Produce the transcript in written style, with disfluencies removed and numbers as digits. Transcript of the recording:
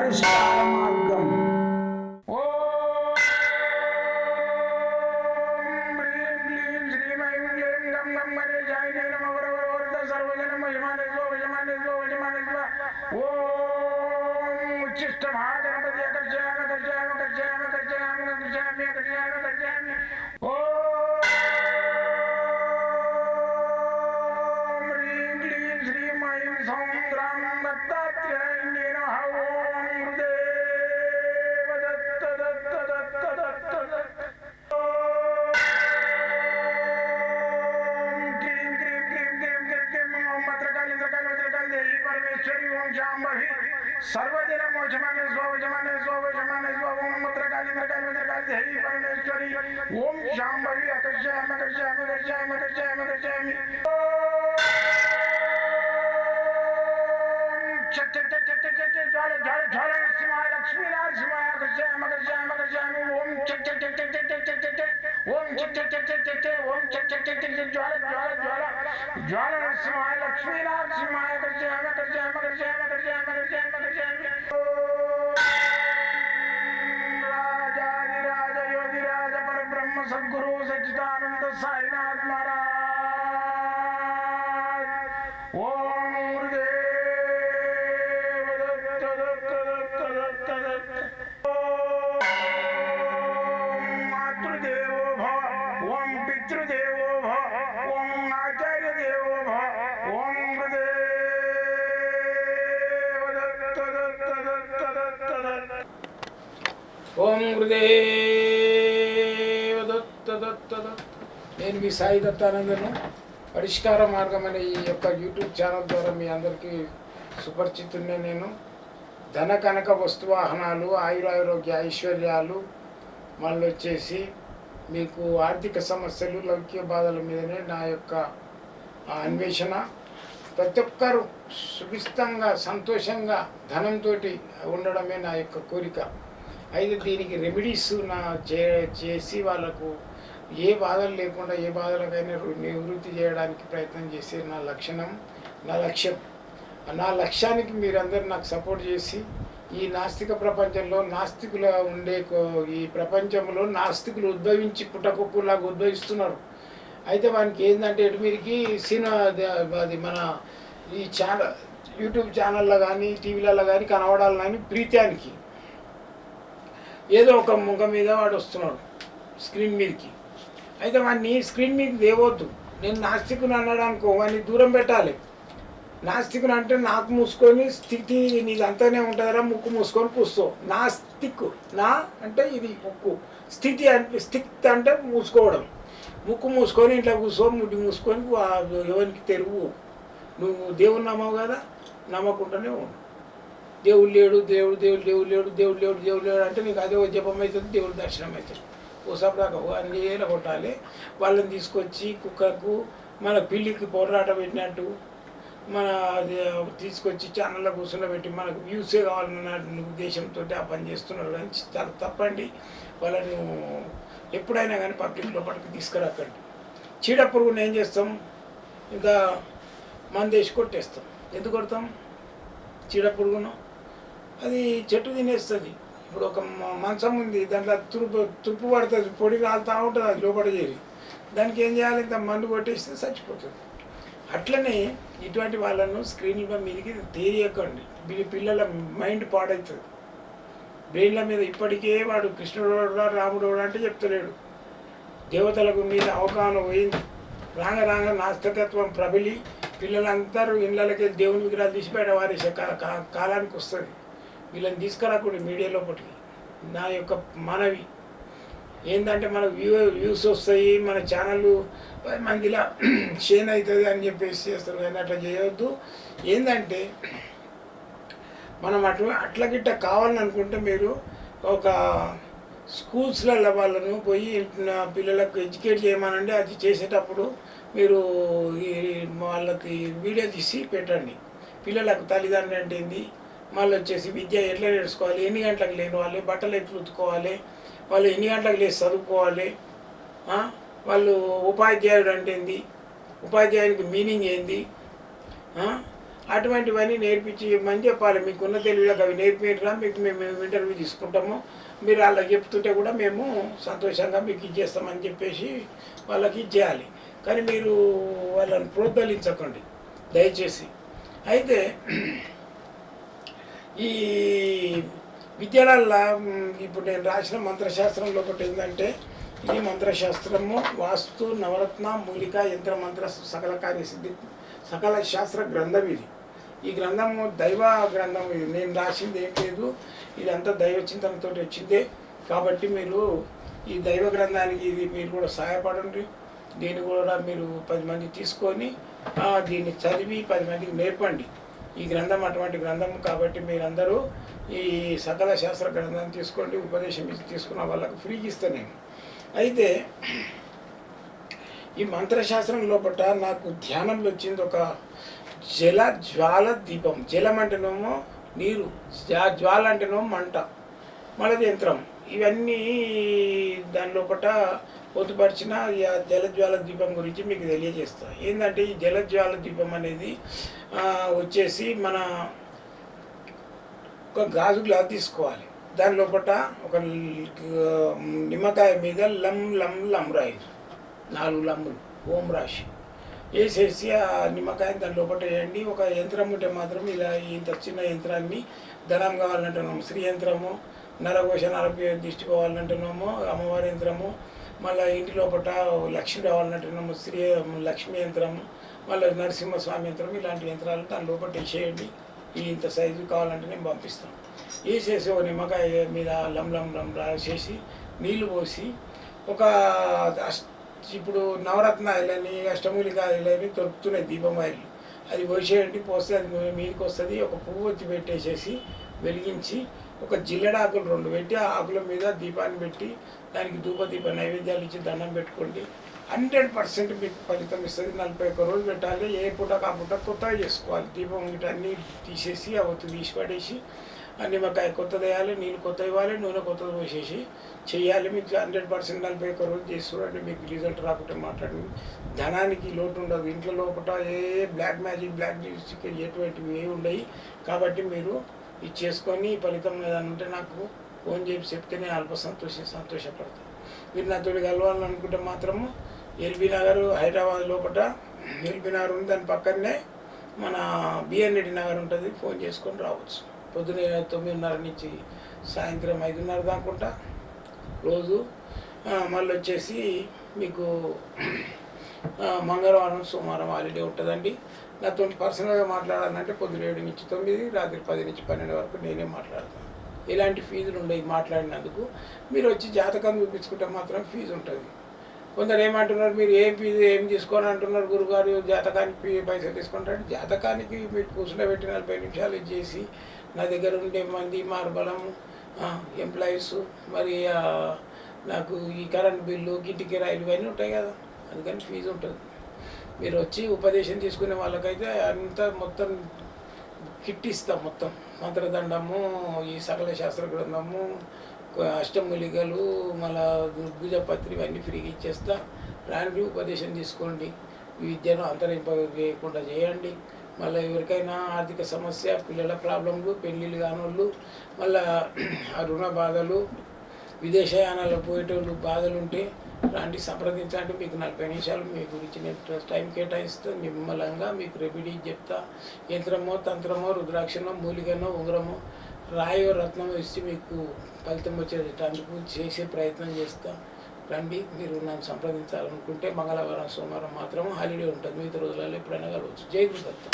పరిష్కార మార్గం. सर्वदिन मोचमाने स्वजमाने स्वजमाने स्वम मत्रकाली मत्रकाली मत्रकाली देवी परमेश्वरी ओम शांभवी अकर्षयामि अकर्षयामि अकर्षयामि अकर्षयामि अकर्षयामि चट चट चट चट चट ज्वाल ज्वाल ज्वाल नरसिंहाय लक्ष्मी नरसिंहाय अकर्षयामि अकर्षयामि अकर्षयामि ओम चट चट चट चट चट चट चट ओम चट चट चट चट चट ओम चट चट चट चट ज्वाल ज्वाल ज्वाल ज्वाल नरसिंहाय लक्ष्मी नरसिंहाय अकर्षयामि अकर्षयामि अकर्षयामि अकर्षयामि अकर्षयामि अकर्षयामि राजाधिराज योगिराज परब्रह्म सद्गुरु सच्चिदानंद साईनाथ महाराज ओम गुरुदेव दत्त दत्त दत्त दत्त दत्त ओम मातृदेवो भव ओम पितृदेवो भव ओम आचार्य देवो भव ओम गुरुदेव दत्त दत्त दत्त दत्त दत्त ओम गुरुदेव दत्त दत्त दत्त నేను మీ సాయి దత్తానందను పరిష్కార మార్గం అనే ఈ యొక్క యూట్యూబ్ ఛానల్ ద్వారా మీ అందరికీ సుపరిచితున్నే. నేను ధన కనక వస్తువాహనాలు ఆయురారోగ్య ఐశ్వర్యాలు మళ్ళీ వచ్చేసి మీకు ఆర్థిక సమస్యలు లౌకిక బాధల మీదనే నా యొక్క అన్వేషణ. ప్రతి ఒక్కరు సుభిస్తంగా సంతోషంగా ధనంతో ఉండడమే నా యొక్క కోరిక. అయితే దీనికి రెమెడీస్ చేసి వాళ్ళకు ఏ బాధలు లేకుండా ఏ బాధలకైనా నివృత్తి చేయడానికి ప్రయత్నం చేసే నా లక్ష్యం. నా లక్ష్యానికి మీరందరూ నాకు సపోర్ట్ చేసి ఈ నాస్తిక ప్రపంచంలో నాస్తికుల ఉండే ఈ ప్రపంచంలో నాస్తికులు ఉద్భవించి పుట్టకొక్కులాగా ఉద్భవిస్తున్నారు. అయితే వానికి ఏంటంటే ఎటు మీదకి సినిమా అది మన ఈ యూట్యూబ్ ఛానల్లో కానీ టీవీలలో కానీ కనబడాలి కానీ ప్రీత్యానికి ఏదో ఒక ముఖ మీద వాడు వస్తున్నాడు స్క్రీన్ మీదకి. అయితే వాడిని స్క్రీన్ మీదకి తేవద్దు. నేను నాస్తికుని అన్నాడు అనుకో, వాడిని దూరం పెట్టాలి. నాస్తికుని అంటే నాకు మూసుకొని స్థితి నీది అంతానే ఉంటుందిరా, ముక్కు మూసుకొని కూర్చో. నాస్తిక్ నా అంటే ఇది ముక్కు, స్థితి అంటే స్థితి అంటే మూసుకోవడం. ముక్కు మూసుకొని ఇంట్లో కూర్చో, ముడ్డి మూసుకొని ఎవరికి తెరువు. నువ్వు దేవుని నమ్మవు కదా, నమ్మకుండానే ఉండు. దేవుడు లేడు దేవుడు దేవుడు దేవుడు లేడు దేవుడు లేడు దేవుడు లేడు అంటే నీకు అదే జపం అవుతుంది, దేవుడు దర్శనం అవుతుంది. ఓసపడాక అన్ని ఏళ్ళ కొట్టాలి. వాళ్ళని తీసుకొచ్చి కుక్కకు మన పిల్లికి పోరాట పెట్టినట్టు మన తీసుకొచ్చి ఛానల్లో కూర్చుండబెట్టి మనకు వ్యూసే కావాలన్న ఉద్దేశంతో ఆ పని చేస్తున్నారు. కానీ చాలా తప్పండి. వాళ్ళను ఎప్పుడైనా కానీ పబ్లిక్ లోపలికి తీసుకురాకండి. చీడపురుగుని ఏం చేస్తాం, ఇంకా మందేసి కొట్టేస్తాం. ఎందుకు కొడతాం చీడపురుగును? అది చెట్టు తినేస్తుంది. ఇప్పుడు ఒక మంచం ఉంది, దాంట్లో తుప్పు పడుతుంది, పొడి కాలుతూ ఉంటుంది, అది లోపల చేరి దానికి ఏం చేయాలి, ఇంత మందు కొట్టేస్తే చచ్చిపోతుంది. అట్లనే ఇటువంటి వాళ్ళను స్క్రీన్ల మీదకి తీయకండి. పిల్లల మైండ్ పాడవుతుంది. బ్రెయిన్ల మీద ఇప్పటికే వాడు కృష్ణుడు రాముడు అంటే చెప్తలేడు. దేవతలకు మీద అవగాహన పోయింది. రాంగ నాస్తికత్వం ప్రబలి పిల్లలందరూ ఇళ్ళకి దేవుని విగ్రహాలు తీసిపోయాడు వారేసే కాలానికి వస్తుంది. వీళ్ళని తీసుకురాకుండా మీడియా లోపలికి. నా యొక్క మనవి ఏంటంటే మనకు వ్యూస్ వస్తాయి, మన ఛానల్ 10 మందిలా షేర్ అవుతుంది అని చెప్పేసి చేస్తారు. కానీ అట్లా చేయవద్దు. ఏంటంటే మనం అట్లా గిట్ట కావాలని అనుకుంటే మీరు ఒక స్కూల్స్లలో వాళ్ళను పోయి పిల్లలకు ఎడ్యుకేట్ చేయమనండి. అది చేసేటప్పుడు మీరు వాళ్ళకి వీడియో తీసి పెట్టండి. పిల్లలకు తల్లిదండ్రులు అంటే ఏంది, మళ్ళీ వచ్చేసి విద్య ఎట్లా నేర్చుకోవాలి, ఎన్ని గంటలకు లేని వాళ్ళు బట్టలు ఎట్లా ఉతుకోవాలి, వాళ్ళు ఎన్ని గంటలకు లేచి చదువుకోవాలి, వాళ్ళు ఉపాధ్యాయుడు అంటే ఏంది, ఉపాధ్యాయునికి మీనింగ్ ఏంది, అటువంటివన్నీ నేర్పించి మంచి చెప్పాలి. మీకున్న తెలివిలోకి అవి నేర్పిరా, మీకు మేము ఇంటర్వ్యూ తీసుకుంటాము, మీరు వాళ్ళకి చెప్తుంటే కూడా మేము సంతోషంగా మీకు ఇచ్చేస్తామని చెప్పేసి వాళ్ళకి ఇచ్చేయాలి. కానీ మీరు వాళ్ళని ప్రోత్సహించకండి దయచేసి. అయితే ఈ విద్యలల్లో ఇప్పుడు నేను రాసిన మంత్రశాస్త్రంలో ఒకటి ఏంటంటే, ఈ మంత్రశాస్త్రము వాస్తు నవరత్న మూలిక యంత్ర మంత్ర సకల కార్యసిద్ధి సకల శాస్త్ర గ్రంథం ఇది. ఈ గ్రంథము దైవ గ్రంథం. ఇది నేను రాసింది ఏం లేదు, ఇదంతా దైవ చింతనతో వచ్చిందే. కాబట్టి మీరు ఈ దైవ గ్రంథానికి ఇది మీరు కూడా సహాయపడండి. దీన్ని కూడా మీరు 10 మంది తీసుకొని దీన్ని చదివి 10 మందికి నేర్పండి. ఈ గ్రంథం అటువంటి గ్రంథం కాబట్టి మీరందరూ ఈ సకల శాస్త్ర గ్రంథాన్ని తీసుకోండి. ఉపదేశం తీసుకున్న వాళ్ళకు ఫ్రీగా ఇస్తాను నేను. అయితే ఈ మంత్రశాస్త్రం లోపల నాకు ధ్యానంలో వచ్చింది ఒక జల జ్వాల దీపం. జలం అంటేనేమో నీరు, జ్వాల అంటేనేమో మంట, మళ్ళీ యంత్రం. ఇవన్నీ దాని లోపల పొందుపరిచిన ఈ జలజ్వాల దీపం గురించి మీకు తెలియజేస్తా. ఏంటంటే ఈ జలజ్వాల దీపం అనేది వచ్చేసి మన ఒక గాజు గ్లాస్ తీసుకోవాలి. దాని లోపల ఒక నిమ్మకాయ మీద లం లం లం రాయి, 4 లమ్ములు ఓం రాశి వేసేసి ఆ నిమ్మకాయ దాని లోపల వేయండి. ఒక యంత్రం ఉంటే మాత్రం ఇలా ఇంత చిన్న యంత్రాన్ని ధనం కావాలంటున్నాము, శ్రీ యంత్రము, నరఘోష నరపి దిష్టి పోవాలంటున్నాము, అమ్మవారి యంత్రము, మళ్ళీ ఇంటి లోపల లక్ష్మి రావాలంటున్నాము, శ్రీ లక్ష్మీ యంత్రము, మళ్ళీ నరసింహస్వామి యంత్రం. ఇలాంటి యంత్రాలు దాని లోపల వేసేయండి. ఇంత సైజు కావాలంటే నేను పంపిస్తాను. వేసేసి ఒక నిమ్మకాయ మీద లం లం లం రాసేసి నీళ్లు పోసి ఒక ఇప్పుడు నవరత్న ఆయిలని అష్టమూలిక ఆయిలని దొరుకుతున్నాయి దీపం ఆయిల్, అది పోసేయండి. పోస్తే అది మీదకి వస్తుంది. ఒక పువ్వు వచ్చి పెట్టేసేసి వెలిగించి ఒక జిల్లెడాకులు 2 పెట్టి ఆ ఆకుల మీద దీపాన్ని పెట్టి దానికి ధూపదీప నైవేద్యాలు ఇచ్చి దండం పెట్టుకోండి. 100% మీకు ఫలితం ఇస్తుంది. 41 రోజులు పెట్టాలి. ఏ పూటకు ఆ పూట కొత్తగా చేసుకోవాలి. దీపం గిట్ట అన్నీ తీసేసి ఆ ఒత్తి తీసి పడేసి ఆ నిమ్మకాయ కొత్తది వేయాలి, నీళ్ళు కొత్త ఇవ్వాలి, నూనె కొత్తది పోసేసి చేయాలి. మీకు 100% 41 రోజులు చేసి చూడండి. మీకు రిజల్ట్ రాకుంటే మాట్లాడండి. ధనానికి లోటు ఉండదు. ఇంట్లో లోపల ఏ బ్లాక్ మ్యాజిక్ బ్లాక్ లిప్స్టిక్ ఎటువంటివి ఏవి ఉండవు. కాబట్టి మీరు ఇది చేసుకొని ఫలితం ఏదైనా ఉంటే నాకు ఫోన్ చేసి చెప్తే నేను అల్ప సంతోషపడతాను. మీరు నాతో కలవాలని అనుకుంటే మాత్రము ఎల్బీ నగర్ హైదరాబాద్ లోపల ఎల్బీ నగర్ ఉంది. దాని పక్కనే మన బిఎన్ రెడ్డి నగర్ ఉంటుంది. ఫోన్ చేసుకొని రావచ్చు. పొద్దున 9:30 నుంచి సాయంత్రం 5:30 దాకా రోజు. మళ్ళీ వచ్చేసి మీకు మంగళవారం సోమవారం హాలిడే ఉంటుందండి. నాతో పర్సనల్గా మాట్లాడాలంటే పొద్దున 7 నుంచి 9, రాత్రి 10 నుంచి 12 వరకు నేనే మాట్లాడతాను. ఎలాంటి ఫీజులు ఉండవు మాట్లాడినందుకు. మీరు వచ్చి జాతకం చూపించుకుంటే మాత్రం ఫీజు ఉంటుంది. కొందరు ఏమంటున్నారు, మీరు ఏం తీసుకోని అంటున్నారు గురుగారు, జాతకానికి పైసలు తీసుకుంటారు. జాతకానికి మీరు కూర్చుండబెట్టి 40 నిమిషాలు ఇచ్చేసి నా దగ్గర ఉండే మంది మార్బలము ఎంప్లాయీస్, మరి నాకు ఈ కరెంట్ బిల్లు, గిట్టి కిరాయిలు ఇవన్నీ ఉంటాయి కదా, అందుకని ఫీజు ఉంటుంది. మీరు వచ్చి ఉపదేశం తీసుకునే వాళ్ళకైతే అంతా మొత్తం కిట్ ఇస్తాం. మొత్తం మంత్రదండము, ఈ సకల శాస్త్ర గ్రంథము, అష్టమూలికలు, మళ్ళా భుజపత్రి ఇవన్నీ ఫ్రీగా ఇచ్చేస్తా. రాండి, ఉపదేశం తీసుకోండి. ఈ విద్యను అంతరింపకుండా చేయండి. మళ్ళీ ఎవరికైనా ఆర్థిక సమస్య, పిల్లల ప్రాబ్లంలు, పెళ్ళిళ్ళు కానోళ్ళు, మళ్ళీ రుణ బాధలు, విదేశయానాలు పోయేటోళ్ళు బాధలు ఉంటే రాండి, సంప్రదించండి. మీకు 40 నిమిషాలు మీ గురించి నేను టైం కేటాయిస్తూ నిమ్మలంగా మీకు రెమెడీ చెప్తా. యంత్రమో, తంత్రమో, రుద్రాక్షనో, మూలికనో, ఉంగరమో, రాయో, రత్నమో ఇచ్చి మీకు ఫలితం వచ్చేటందుకు చేసే ప్రయత్నం చేస్తా. రండి. మీరు నన్ను సంప్రదించాలనుకుంటే మంగళవారం సోమవారం మాత్రం హాలిడే ఉంటుంది. మిగతా రోజులలో ఎప్పుడైనా కలవచ్చు. జై గురుదత్త.